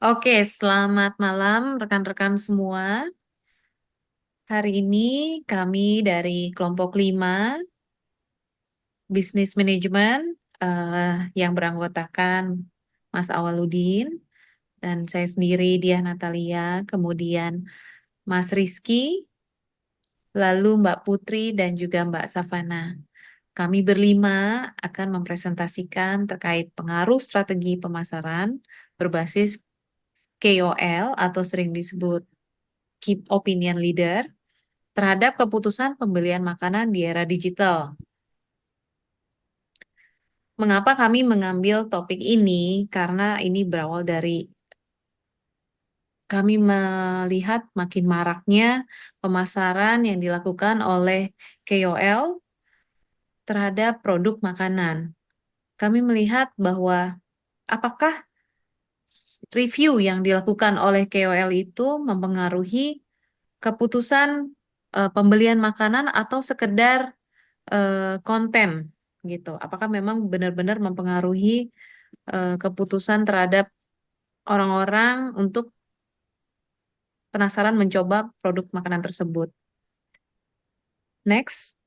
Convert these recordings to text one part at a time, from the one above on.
Oke, selamat malam rekan-rekan semua. Hari ini kami dari kelompok 5 Bisnis Manajemen yang beranggotakan Mas Awaludin dan saya sendiri Diah Natalia, kemudian Mas Rizky, lalu Mbak Putri dan juga Mbak Savana. Kami berlima akan mempresentasikan terkait pengaruh strategi pemasaran berbasis KOL atau sering disebut Key Opinion Leader terhadap keputusan pembelian makanan di era digital. Mengapa kami mengambil topik ini? Karena ini berawal dari kami melihat makin maraknya pemasaran yang dilakukan oleh KOL terhadap produk makanan. Kami melihat bahwa apakah review yang dilakukan oleh KOL itu mempengaruhi keputusan pembelian makanan atau sekedar konten gitu. Apakah memang benar-benar mempengaruhi keputusan terhadap orang-orang untuk penasaran mencoba produk makanan tersebut. Next,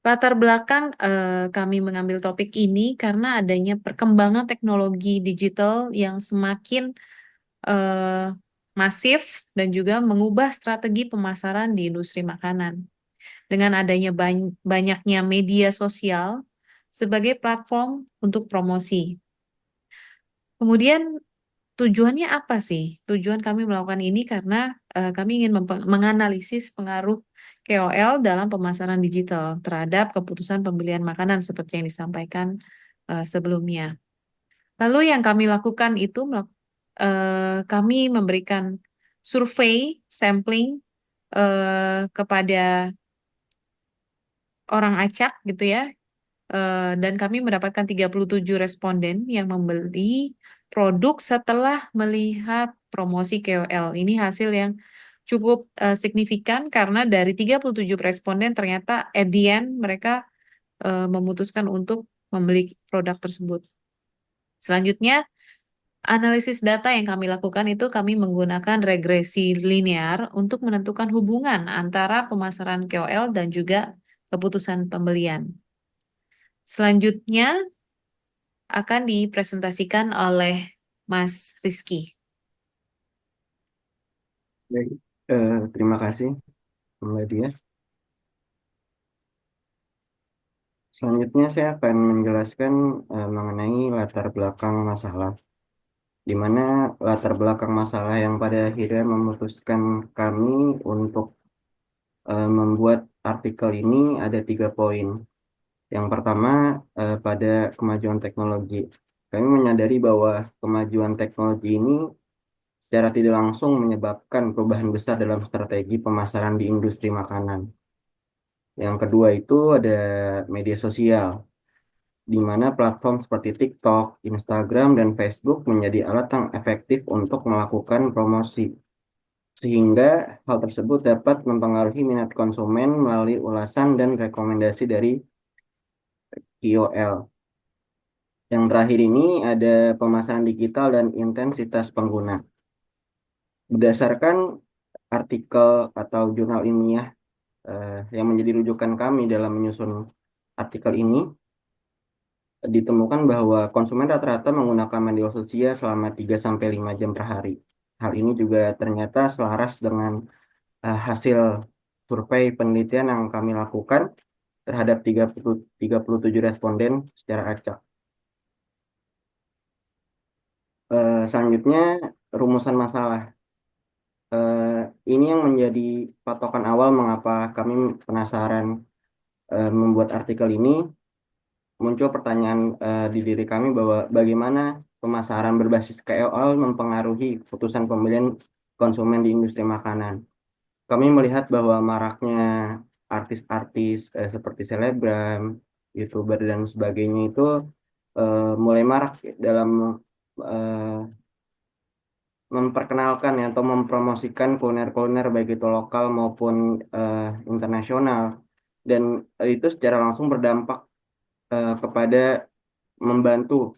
latar belakang kami mengambil topik ini karena adanya perkembangan teknologi digital yang semakin eh, masif dan juga mengubah strategi pemasaran di industri makanan. Dengan adanya banyaknya media sosial sebagai platform untuk promosi. Kemudian tujuannya apa sih? Tujuan kami melakukan ini karena kami ingin menganalisis pengaruh KOL dalam pemasaran digital terhadap keputusan pembelian makanan seperti yang disampaikan sebelumnya. Lalu yang kami lakukan itu kami memberikan survei sampling kepada orang acak gitu ya. Dan kami mendapatkan 37 responden yang membeli produk setelah melihat promosi KOL. Ini hasil yang cukup signifikan karena dari 37 responden ternyata at the end mereka memutuskan untuk membeli produk tersebut. Selanjutnya, analisis data yang kami lakukan itu kami menggunakan regresi linear untuk menentukan hubungan antara pemasaran KOL dan juga keputusan pembelian. Selanjutnya, akan dipresentasikan oleh Mas Rizky. Baik, terima kasih Mbak Dia. Selanjutnya saya akan menjelaskan mengenai latar belakang masalah, di mana latar belakang masalah yang pada akhirnya memutuskan kami untuk membuat artikel ini ada 3 poin. Yang pertama, pada kemajuan teknologi. Kami menyadari bahwa kemajuan teknologi ini secara tidak langsung menyebabkan perubahan besar dalam strategi pemasaran di industri makanan. Yang kedua itu ada media sosial, di mana platform seperti TikTok, Instagram, dan Facebook menjadi alat yang efektif untuk melakukan promosi, sehingga hal tersebut dapat mempengaruhi minat konsumen melalui ulasan dan rekomendasi dari KOL. Yang terakhir ini ada pemasaran digital dan intensitas pengguna. Berdasarkan artikel atau jurnal ilmiah yang menjadi rujukan kami dalam menyusun artikel ini, ditemukan bahwa konsumen rata-rata menggunakan media sosial selama 3 sampai 5 jam per hari. Hal ini juga ternyata selaras dengan hasil survei penelitian yang kami lakukan terhadap 37 responden secara acak. Selanjutnya, rumusan masalah. Eh, ini yang menjadi patokan awal mengapa kami penasaran membuat artikel ini. Muncul pertanyaan di diri kami bahwa bagaimana pemasaran berbasis KOL mempengaruhi keputusan pembelian konsumen di industri makanan. Kami melihat bahwa maraknya artis-artis seperti selebgram, YouTuber dan sebagainya itu mulai marak dalam eh, memperkenalkan ya, atau mempromosikan kuliner-kuliner baik itu lokal maupun internasional, dan itu secara langsung berdampak kepada membantu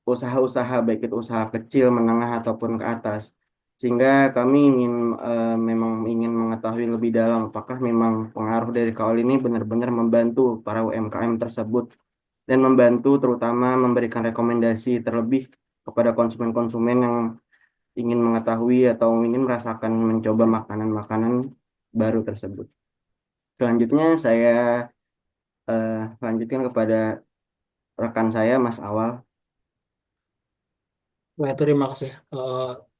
usaha-usaha baik itu usaha kecil, menengah ataupun ke atas. Sehingga kami memang ingin mengetahui lebih dalam apakah memang pengaruh dari KOL ini benar-benar membantu para UMKM tersebut dan membantu terutama memberikan rekomendasi terlebih kepada konsumen-konsumen yang ingin mengetahui atau ingin merasakan mencoba makanan-makanan baru tersebut. Selanjutnya saya lanjutkan kepada rekan saya Mas Awal. Baik, terima kasih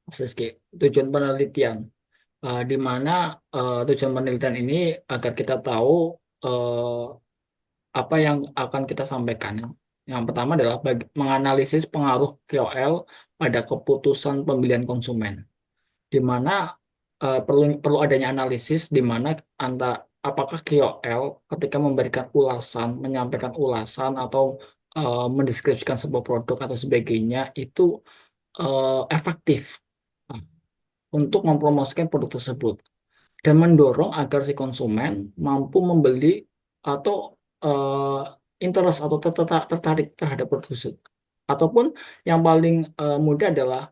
Mas Rizky. Tujuan penelitian, di mana tujuan penelitian ini agar kita tahu eh, apa yang akan kita sampaikan. Yang pertama adalah menganalisis pengaruh KOL pada keputusan pembelian konsumen, di mana perlu perlu adanya analisis di mana apakah KOL ketika memberikan ulasan, menyampaikan ulasan atau mendeskripsikan sebuah produk atau sebagainya itu efektif untuk mempromosikan produk tersebut dan mendorong agar si konsumen mampu membeli atau interest atau tertarik terhadap produk tersebut. Ataupun yang paling mudah adalah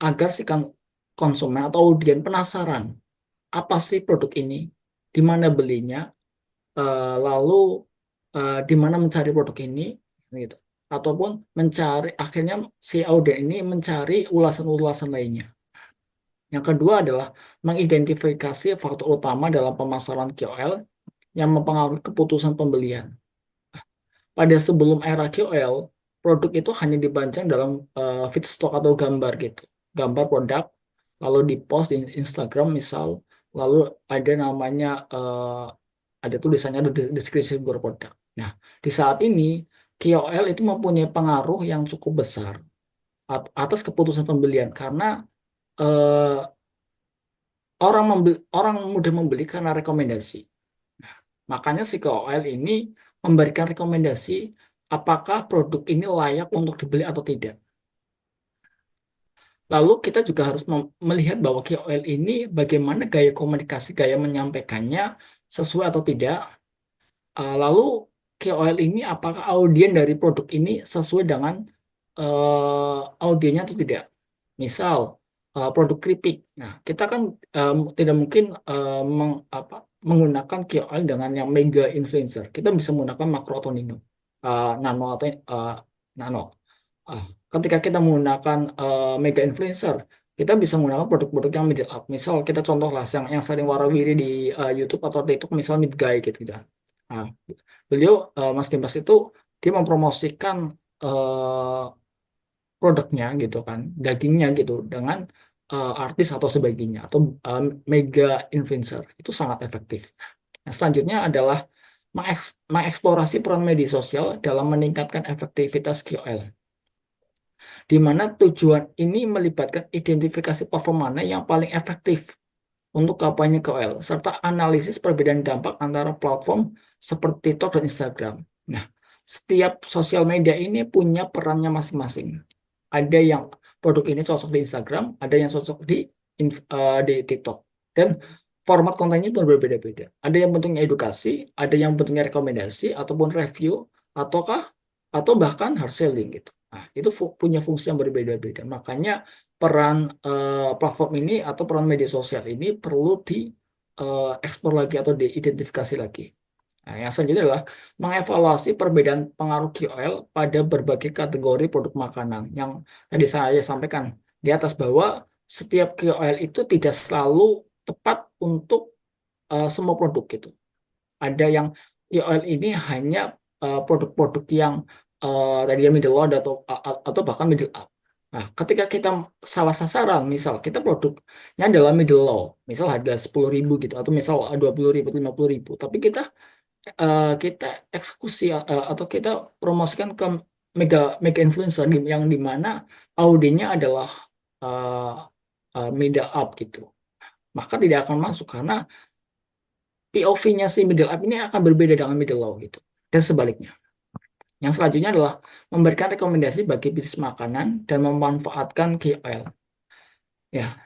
agar si konsumen atau audien penasaran apa sih produk ini, di mana belinya, lalu di mana mencari produk ini, gitu. Ataupun mencari akhirnya si audien ini mencari ulasan-ulasan lainnya. Yang kedua adalah mengidentifikasi faktor utama dalam pemasaran KOL yang mempengaruhi keputusan pembelian. Pada sebelum era KOL, produk itu hanya dipajang dalam feed stock atau gambar gitu. Gambar produk, lalu dipost di Instagram misal, lalu ada namanya, ada tulisannya, ada deskripsi produk. Nah, di saat ini, KOL itu mempunyai pengaruh yang cukup besar atas keputusan pembelian karena eh, orang mudah membeli karena rekomendasi. Makanya si KOL ini memberikan rekomendasi apakah produk ini layak untuk dibeli atau tidak. Lalu kita juga harus melihat bahwa KOL ini bagaimana gaya komunikasi, gaya menyampaikannya sesuai atau tidak. Lalu KOL ini apakah audien dari produk ini sesuai dengan audiennya atau tidak. Misal produk keripik. Nah, kita kan tidak mungkin menggunakan KOL dengan yang mega influencer. Kita bisa menggunakan makro atau nano atau nano. Ah, ketika kita menggunakan mega influencer, kita bisa menggunakan produk-produk yang middle up. Misal kita contohlah yang sering warawiri di YouTube atau TikTok, misal Mid Guy gitu, gitu. Nah, beliau Mas Dimas itu dia mempromosikan eh, produknya gitu kan, dagingnya gitu dengan artis atau sebagainya atau mega influencer itu sangat efektif. Nah, selanjutnya adalah mengeksplorasi peran media sosial dalam meningkatkan efektivitas KOL, di mana tujuan ini melibatkan identifikasi performa mana yang paling efektif untuk kampanye KOL, serta analisis perbedaan dampak antara platform seperti TikTok dan Instagram. Nah, setiap sosial media ini punya perannya masing-masing. Ada yang produk ini cocok di Instagram, ada yang cocok di TikTok. Dan format kontennya pun berbeda-beda. Ada yang bentuknya edukasi, ada yang bentuknya rekomendasi, ataupun review, ataukah atau bahkan hard selling gitu. Nah, itu punya fungsi yang berbeda-beda. Makanya peran platform ini atau peran media sosial ini perlu diekspor lagi atau diidentifikasi lagi. Nah, yang selanjutnya adalah mengevaluasi perbedaan pengaruh KOL pada berbagai kategori produk makanan. Yang tadi saya sampaikan di atas bahwa setiap KOL itu tidak selalu tepat untuk semua produk gitu. Ada yang KOL ini hanya produk-produk yang tadinya middle low atau bahkan middle up. Nah, ketika kita salah sasaran, misal kita produknya adalah middle low, misal harga 10.000 gitu, atau misal 20.000, 50.000, tapi kita eksekusi atau kita promosikan ke mega mega influencer yang dimana audiennya adalah middle up gitu, maka tidak akan masuk karena POV-nya si middle up ini akan berbeda dengan middle low gitu, dan sebaliknya. Yang selanjutnya adalah memberikan rekomendasi bagi bisnis makanan dan memanfaatkan KOL. Ya,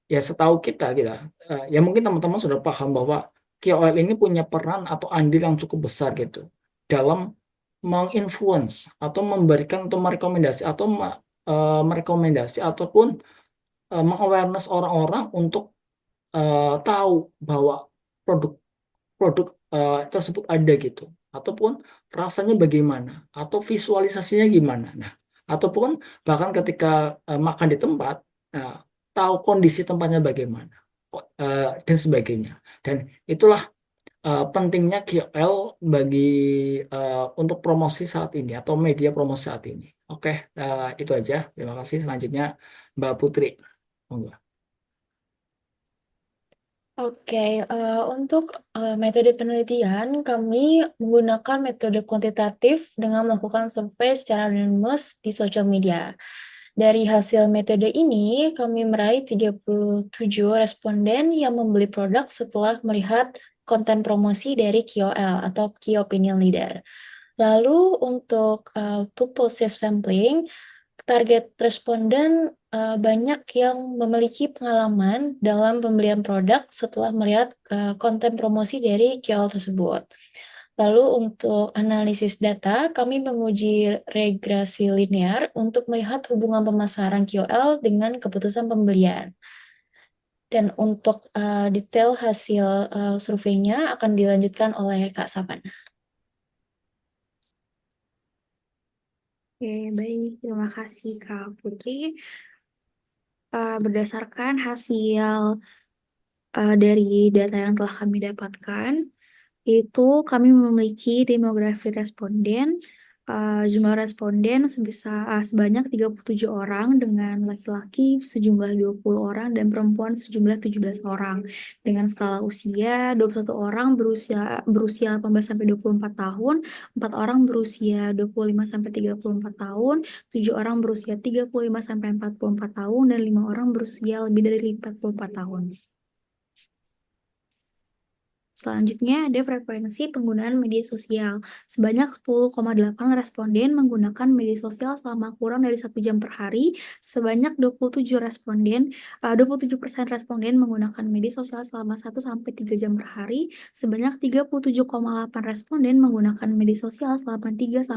setahu kita gitu. Ya mungkin teman-teman sudah paham bahwa KOL ini punya peran atau andil yang cukup besar gitu dalam menginfluence atau memberikan atau merekomendasi atau merekomendasi ataupun mengawareness orang-orang untuk tahu bahwa produk produk tersebut ada gitu, ataupun rasanya bagaimana, atau visualisasinya gimana. Nah, ataupun bahkan ketika makan di tempat, nah, tahu kondisi tempatnya bagaimana, dan sebagainya. Dan itulah pentingnya KOL bagi untuk promosi saat ini atau media promosi saat ini. Oke, itu aja. Terima kasih. Selanjutnya Mbak Putri. Monggo. Oke, untuk metode penelitian, kami menggunakan metode kuantitatif dengan melakukan survei secara anonymous di sosial media. Dari hasil metode ini, kami meraih 37 responden yang membeli produk setelah melihat konten promosi dari KOL atau Key Opinion Leader. Lalu untuk purposive sampling, target responden banyak yang memiliki pengalaman dalam pembelian produk setelah melihat konten promosi dari KOL tersebut. Lalu untuk analisis data, kami menguji regresi linear untuk melihat hubungan pemasaran KOL dengan keputusan pembelian. Dan untuk detail hasil surveinya akan dilanjutkan oleh Kak Sapan. Oke, baik. Terima kasih Kak Putri. Berdasarkan hasil dari data yang telah kami dapatkan, itu kami memiliki demografi responden, jumlah responden sebanyak 37 orang dengan laki-laki sejumlah 20 orang dan perempuan sejumlah 17 orang. Dengan skala usia, 21 orang berusia 18 sampai 24 tahun, 4 orang berusia 25 sampai 34 tahun, 7 orang berusia 35 sampai 44 tahun, dan 5 orang berusia lebih dari 44 tahun. Selanjutnya ada frekuensi penggunaan media sosial. Sebanyak 10,8 responden menggunakan media sosial selama kurang dari 1 jam per hari. Sebanyak 27% responden menggunakan media sosial selama 1-3 jam per hari. Sebanyak 37,8 responden menggunakan media sosial selama 3-5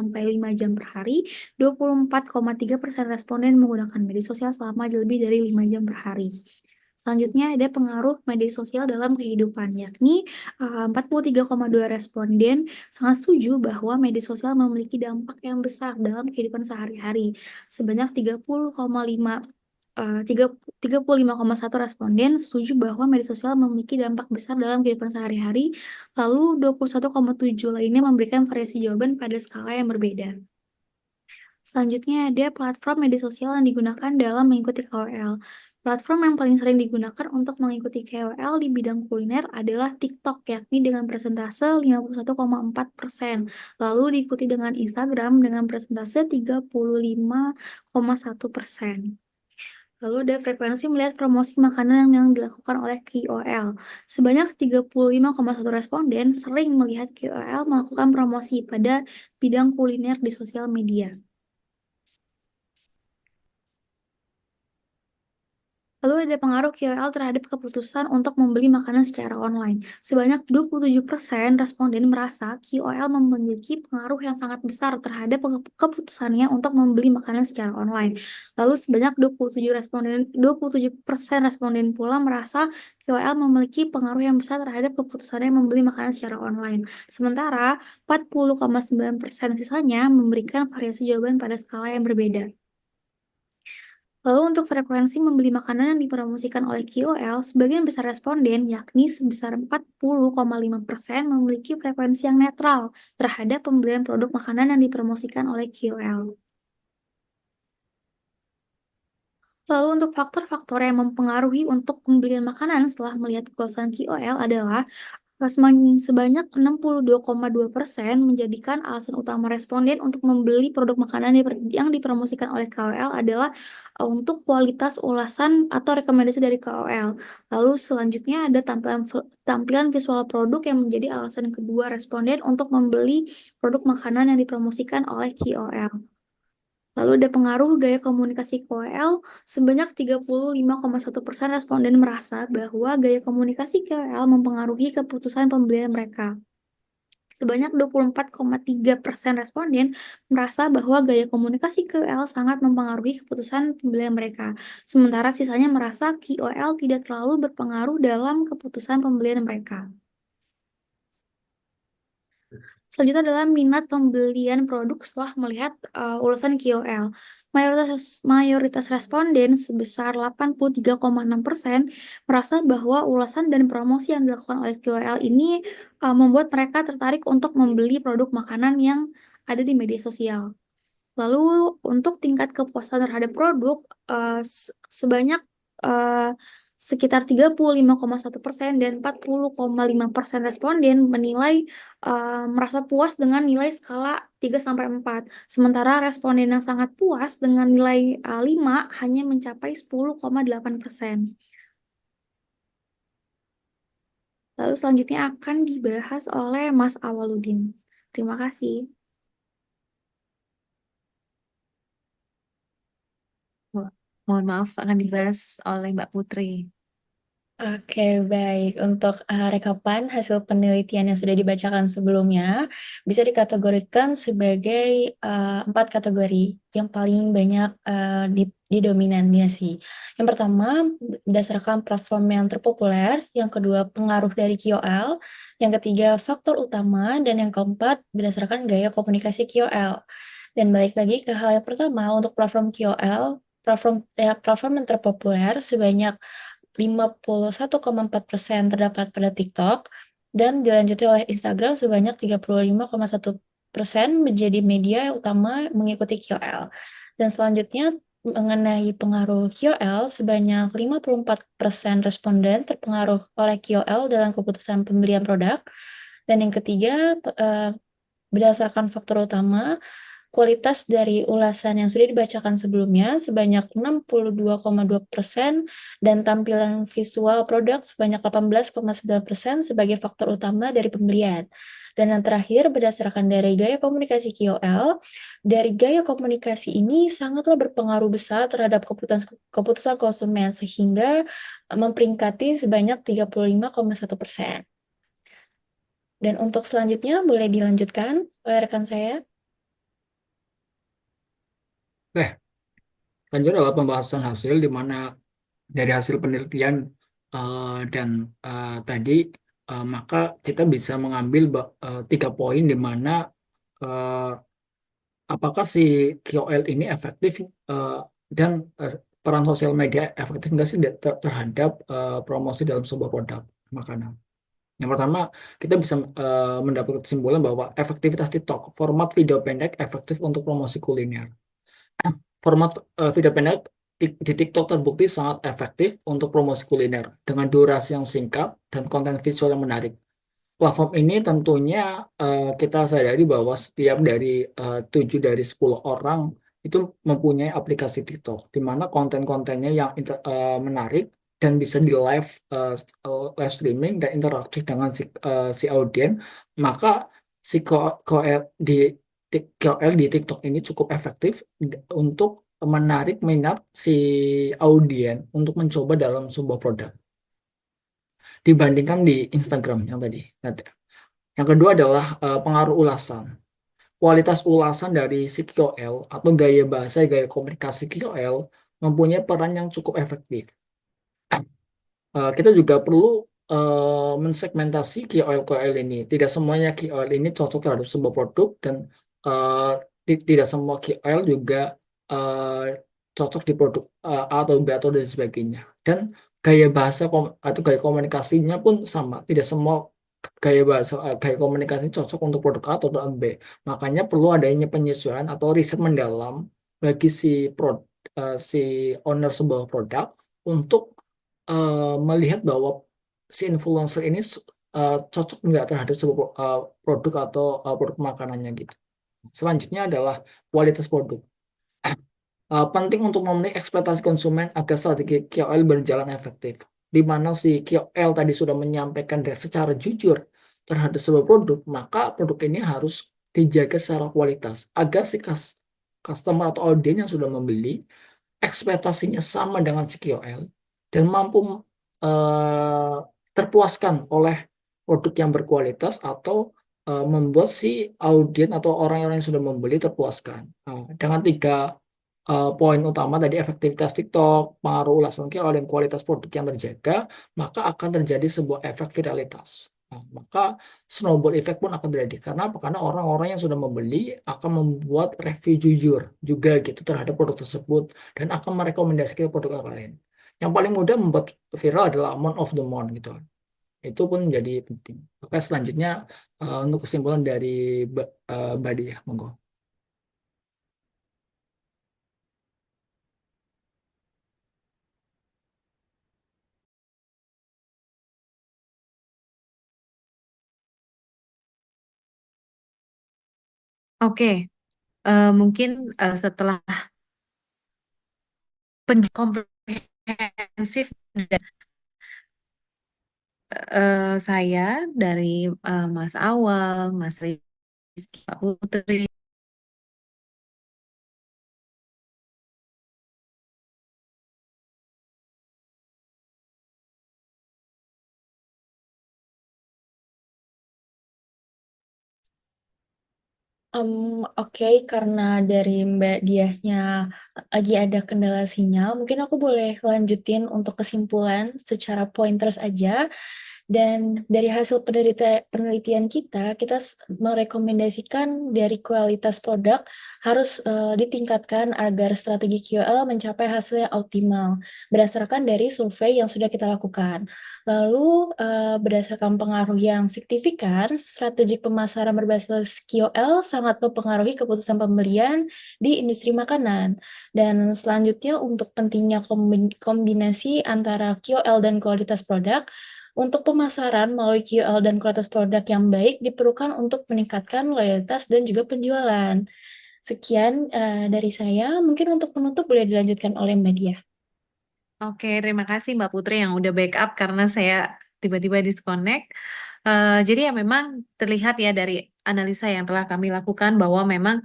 jam per hari. 24,3% responden menggunakan media sosial selama lebih dari 5 jam per hari. Selanjutnya ada pengaruh media sosial dalam kehidupan, yakni 43,2 responden sangat setuju bahwa media sosial memiliki dampak yang besar dalam kehidupan sehari-hari. Sebanyak 35,1 responden setuju bahwa media sosial memiliki dampak besar dalam kehidupan sehari-hari, lalu 21,7 lainnya memberikan variasi jawaban pada skala yang berbeda. Selanjutnya ada platform media sosial yang digunakan dalam mengikuti KOL. Platform yang paling sering digunakan untuk mengikuti KOL di bidang kuliner adalah TikTok, yakni dengan persentase 51,4%. Lalu diikuti dengan Instagram dengan persentase 35,1%. Lalu ada frekuensi melihat promosi makanan yang dilakukan oleh KOL. Sebanyak 35,1 responden sering melihat KOL melakukan promosi pada bidang kuliner di sosial media. Lalu ada pengaruh KOL terhadap keputusan untuk membeli makanan secara online. Sebanyak 27% responden merasa KOL memiliki pengaruh yang sangat besar terhadap keputusannya untuk membeli makanan secara online. Lalu sebanyak 27% responden pula merasa KOL memiliki pengaruh yang besar terhadap keputusannya membeli makanan secara online. Sementara 40,9% sisanya memberikan variasi jawaban pada skala yang berbeda. Lalu untuk frekuensi membeli makanan yang dipromosikan oleh KOL, sebagian besar responden, yakni sebesar 40,5% memiliki frekuensi yang netral terhadap pembelian produk makanan yang dipromosikan oleh KOL. Lalu untuk faktor-faktor yang mempengaruhi untuk pembelian makanan setelah melihat kepuasan KOL adalah sebanyak 62,2% menjadikan alasan utama responden untuk membeli produk makanan yang dipromosikan oleh KOL adalah untuk kualitas ulasan atau rekomendasi dari KOL. Lalu selanjutnya ada tampilan visual produk yang menjadi alasan kedua responden untuk membeli produk makanan yang dipromosikan oleh KOL. Lalu ada pengaruh gaya komunikasi KOL, sebanyak 35,1% responden merasa bahwa gaya komunikasi KOL mempengaruhi keputusan pembelian mereka. Sebanyak 24,3% responden merasa bahwa gaya komunikasi KOL sangat mempengaruhi keputusan pembelian mereka. Sementara sisanya merasa KOL tidak terlalu berpengaruh dalam keputusan pembelian mereka. Selanjutnya adalah minat pembelian produk setelah melihat ulasan KOL. Mayoritas responden sebesar 83,6% merasa bahwa ulasan dan promosi yang dilakukan oleh KOL ini membuat mereka tertarik untuk membeli produk makanan yang ada di media sosial. Lalu untuk tingkat kepuasan terhadap produk sebanyak sekitar 35,1% dan 40,5% responden menilai merasa puas dengan nilai skala 3-4. Sementara responden yang sangat puas dengan nilai 5 hanya mencapai 10,8%. Lalu selanjutnya akan dibahas oleh Mas Awaludin. Terima kasih. Mohon maaf akan dibahas oleh Mbak Putri. Oke, baik. Untuk rekapan hasil penelitian yang sudah dibacakan sebelumnya, bisa dikategorikan sebagai 4 kategori yang paling banyak didominasi. Yang pertama, berdasarkan platform yang terpopuler. Yang kedua, pengaruh dari KOL. Yang ketiga, faktor utama. Dan yang keempat, berdasarkan gaya komunikasi KOL. Dan balik lagi ke hal yang pertama, untuk platform KOL, platform yang terpopuler sebanyak 51,4% terdapat pada TikTok, dan dilanjuti oleh Instagram sebanyak 35,1% menjadi media utama mengikuti KOL. Dan selanjutnya mengenai pengaruh KOL, sebanyak 54% responden terpengaruh oleh KOL dalam keputusan pembelian produk. Dan yang ketiga, berdasarkan faktor utama, kualitas dari ulasan yang sudah dibacakan sebelumnya sebanyak 62,2% dan tampilan visual produk sebanyak 18,9% sebagai faktor utama dari pembelian. Dan yang terakhir, berdasarkan dari gaya komunikasi KOL, dari gaya komunikasi ini sangatlah berpengaruh besar terhadap keputusan konsumen sehingga memperingkati sebanyak 35,1%. Dan untuk selanjutnya boleh dilanjutkan oleh rekan saya. Oke, lanjut adalah pembahasan hasil di mana dari hasil penelitian dan tadi maka kita bisa mengambil 3 poin di mana apakah si KOL ini efektif dan peran sosial media efektif nggak sih terhadap promosi dalam sebuah produk makanan. Yang pertama, kita bisa mendapat kesimpulan bahwa efektivitas TikTok, format video pendek efektif untuk promosi kuliner. Format video pendek di TikTok terbukti sangat efektif untuk promosi kuliner dengan durasi yang singkat dan konten visual yang menarik. Platform ini tentunya kita sadari bahwa setiap dari 7 dari 10 orang itu mempunyai aplikasi TikTok, di mana konten-kontennya yang menarik dan bisa di live streaming dan interaktif dengan si audiens, maka si KOL di TikTok ini cukup efektif untuk menarik minat si audiens untuk mencoba dalam sebuah produk dibandingkan di Instagram yang tadi. Yang kedua adalah pengaruh ulasan. Kualitas ulasan dari si KOL atau gaya bahasa, gaya komunikasi KOL mempunyai peran yang cukup efektif. Kita juga perlu mensegmentasi KOL ini. Tidak semuanya KOL ini cocok terhadap sebuah produk dan tidak semua KOL juga cocok di produk A atau B atau dan sebagainya. Dan gaya bahasa atau gaya komunikasinya pun sama. Tidak semua gaya komunikasi cocok untuk produk A atau produk B. Makanya perlu adanya penyesuaian atau riset mendalam bagi si owner sebuah produk untuk melihat bahwa si influencer ini cocok nggak terhadap sebuah produk atau produk makanannya gitu. Selanjutnya adalah kualitas produk. Penting untuk memenuhi ekspektasi konsumen agar strategi KOL berjalan efektif. Di mana si KOL tadi sudah menyampaikan secara jujur terhadap sebuah produk, maka produk ini harus dijaga secara kualitas agar si customer atau audiens yang sudah membeli ekspektasinya sama dengan si KOL dan mampu terpuaskan oleh produk yang berkualitas atau membuat si audien atau orang-orang yang sudah membeli terpuaskan. Dengan 3 poin utama tadi, efektivitas TikTok, pengaruh ulasan KOL, dan kualitas produk yang terjaga, maka akan terjadi sebuah efek viralitas. Maka snowball effect pun akan terjadi. Karena apa? Karena orang-orang yang sudah membeli akan membuat review jujur juga gitu terhadap produk tersebut dan akan merekomendasikan produk orang lain. Yang paling mudah membuat viral adalah month of the month gitu. Itu pun menjadi penting. Oke, selanjutnya untuk kesimpulan dari Mbak Diah, monggo. Oke, mungkin setelah komprehensif dan saya dari Mas Awal, Mas Rizky, Pak Putri, Oke, karena dari Mbak Diahnya lagi ada kendala sinyal, mungkin aku boleh lanjutin untuk kesimpulan secara pointers aja. Dan dari hasil penelitian kita merekomendasikan dari kualitas produk harus ditingkatkan agar strategi QOL mencapai hasil yang optimal berdasarkan dari survei yang sudah kita lakukan. Lalu berdasarkan pengaruh yang signifikan, strategi pemasaran berbasis QOL sangat mempengaruhi keputusan pembelian di industri makanan. Dan selanjutnya untuk pentingnya kombinasi antara QOL dan kualitas produk, untuk pemasaran melalui QOL dan kualitas produk yang baik diperlukan untuk meningkatkan loyalitas dan juga penjualan. Sekian dari saya. Mungkin untuk penutup boleh dilanjutkan oleh Mbak Diah. Oke, terima kasih Mbak Putri yang udah backup karena saya tiba-tiba disconnect. Jadi ya memang terlihat ya dari analisa yang telah kami lakukan bahwa memang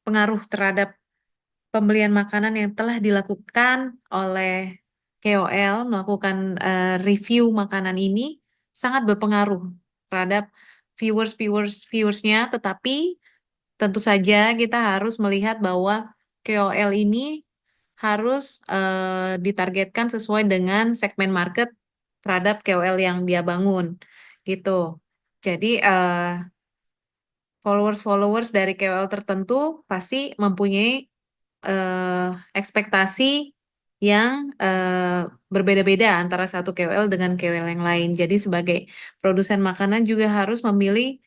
pengaruh terhadap pembelian makanan yang telah dilakukan oleh KOL, melakukan review makanan ini sangat berpengaruh terhadap viewersnya, tetapi tentu saja kita harus melihat bahwa KOL ini harus ditargetkan sesuai dengan segmen market terhadap KOL yang dia bangun, gitu. Jadi followers dari KOL tertentu pasti mempunyai ekspektasi yang berbeda-beda antara satu KOL dengan KOL yang lain. Jadi sebagai produsen makanan juga harus memilih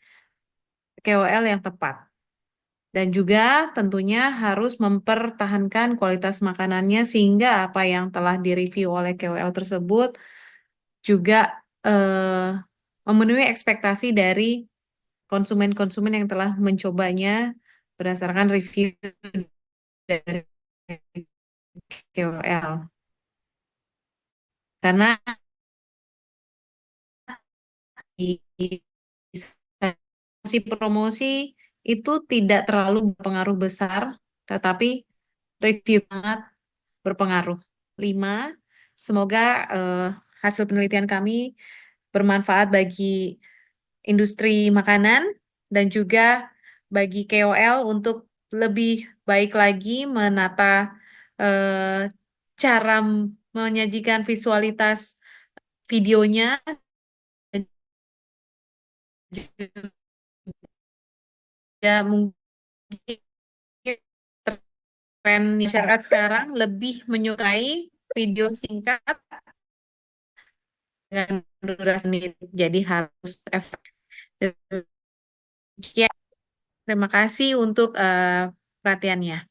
KOL yang tepat. Dan juga tentunya harus mempertahankan kualitas makanannya sehingga apa yang telah direview oleh KOL tersebut juga memenuhi ekspektasi dari konsumen-konsumen yang telah mencobanya berdasarkan review dari KOL. Karena di promosi itu tidak terlalu berpengaruh besar, tetapi review sangat berpengaruh. 5, semoga hasil penelitian kami bermanfaat bagi industri makanan dan juga bagi KOL untuk lebih baik lagi menata cara menyajikan visualitas videonya dan juga mungkin tren masyarakat sekarang lebih menyukai video singkat dengan durasi menit. Jadi harus efektif. Terima kasih untuk perhatiannya.